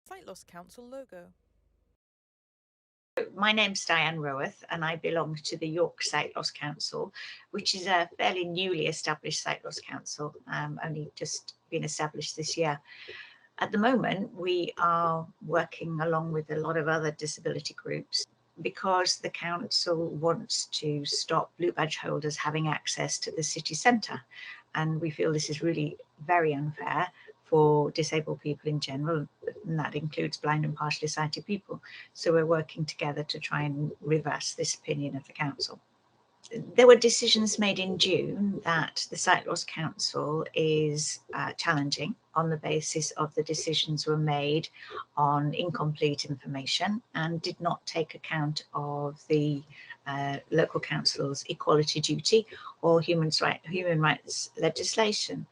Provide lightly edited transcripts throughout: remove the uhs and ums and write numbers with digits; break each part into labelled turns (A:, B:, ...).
A: Sight Loss Council logo.
B: My name's Diane Roworth and I belong to the York Sight Loss Council, which is a fairly newly established sight loss council, only just been established this year. At the moment, we are working along with a lot of other disability groups because the council wants to stop blue badge holders having access to the city centre. And we feel this is really very unfair for disabled people in general, and that includes blind and partially sighted people. So we're working together to try and reverse this opinion of the council. There were decisions made in June that the Sight Loss Council is challenging on the basis of the decisions were made on incomplete information and did not take account of the local council's equality duty or human rights legislation.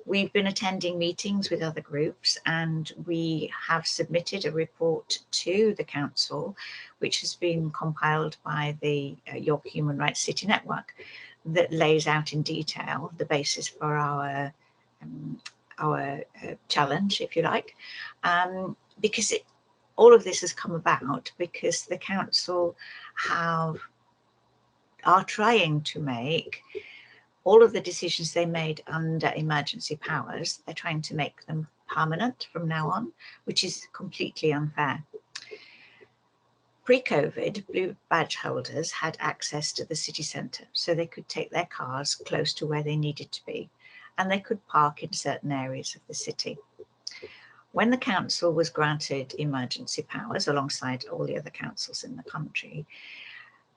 B: We've been attending meetings with other groups and we have submitted a report to the council, which has been compiled by the York Human Rights City Network, that lays out in detail the basis for our challenge, if you like, because all of this has come about because the council are trying to make all of the decisions they made under emergency powers, they're trying to make them permanent from now on, which is completely unfair. Pre-COVID, blue badge holders had access to the city centre, so they could take their cars close to where they needed to be, and they could park in certain areas of the city. When the council was granted emergency powers alongside all the other councils in the country,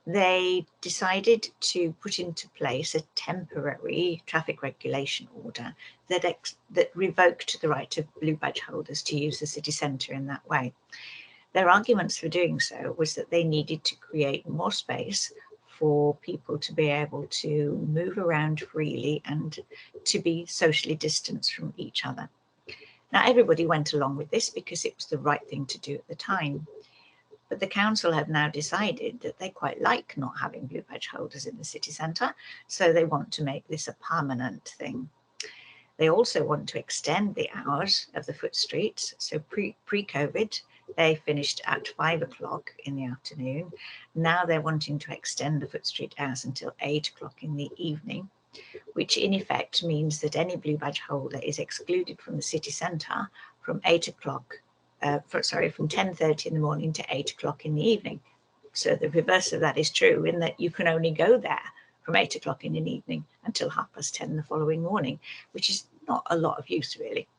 B: they decided to put into place a temporary traffic regulation order that revoked the right of blue badge holders to use the city centre in that way. Their arguments for doing so was that they needed to create more space for people to be able to move around freely and to be socially distanced from each other. Now, everybody went along with this because it was the right thing to do at the time. But the council have now decided that they quite like not having blue badge holders in the city centre, so they want to make this a permanent thing. They also want to extend the hours of the foot streets. So pre-COVID, they finished at 5 o'clock in the afternoon. Now they're wanting to extend the foot street hours until 8 o'clock in the evening, which in effect means that any blue badge holder is excluded from the city centre from 8 o'clock from 10:30 in the morning to 8 o'clock in the evening. So the reverse of that is true in that you can only go there from 8 o'clock in the evening until 10:30 the following morning, which is not a lot of use really.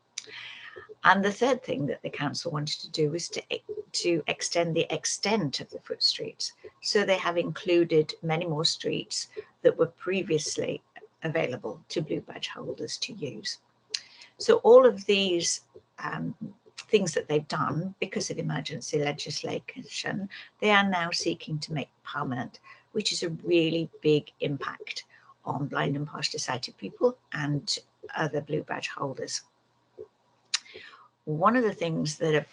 B: And the third thing that the council wanted to do was to extend the extent of the foot streets. So they have included many more streets that were previously available to blue badge holders to use. So all of these things that they've done because of emergency legislation, they are now seeking to make permanent, which is a really big impact on blind and partially sighted people and other blue badge holders. One of the things that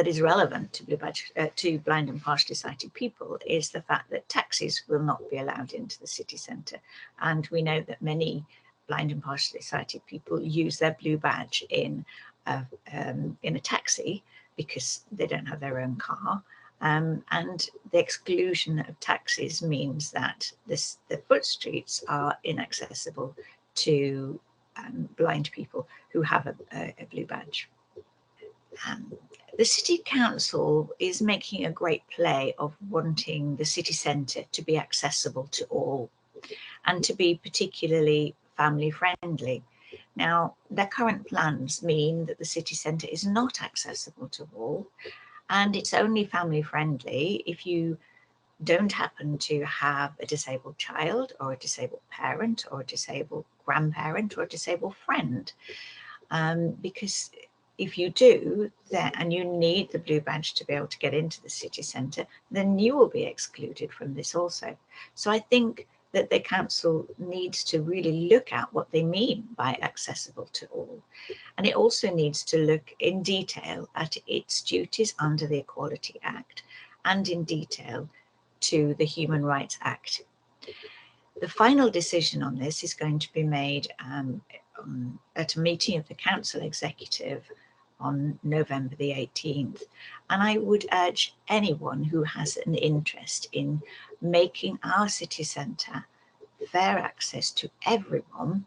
B: is relevant to blind and partially sighted people is the fact that taxis will not be allowed into the city centre, and we know that many blind and partially sighted people use their blue badge in a taxi because they don't have their own car. And the exclusion of taxis means that the foot streets are inaccessible to blind people who have a blue badge. The City Council is making a great play of wanting the city centre to be accessible to all and to be particularly family friendly. Now, their current plans mean that the city centre is not accessible to all, and it's only family friendly if you don't happen to have a disabled child or a disabled parent or a disabled grandparent or a disabled friend. Because if you do, and you need the blue badge to be able to get into the city centre, then you will be excluded from this also. So I think that the council needs to really look at what they mean by accessible to all. And it also needs to look in detail at its duties under the Equality Act and in detail to the Human Rights Act. The final decision on this is going to be made at a meeting of the council executive on November the 18th. And I would urge anyone who has an interest in making our city centre fair access to everyone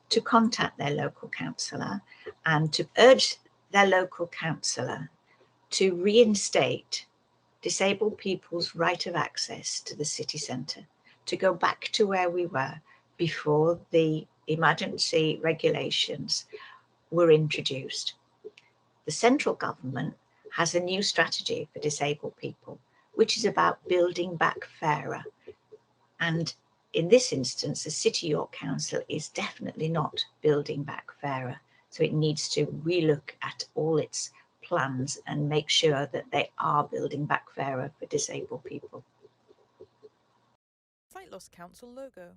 B: to contact their local councillor and to urge their local councillor to reinstate disabled people's right of access to the city centre, to go back to where we were before the emergency regulations were introduced. The central government has a new strategy for disabled people, which is about building back fairer. And in this instance, the City York Council is definitely not building back fairer. So it needs to relook at all its plans and make sure that they are building back fairer for disabled people.
A: Sight Loss Council logo.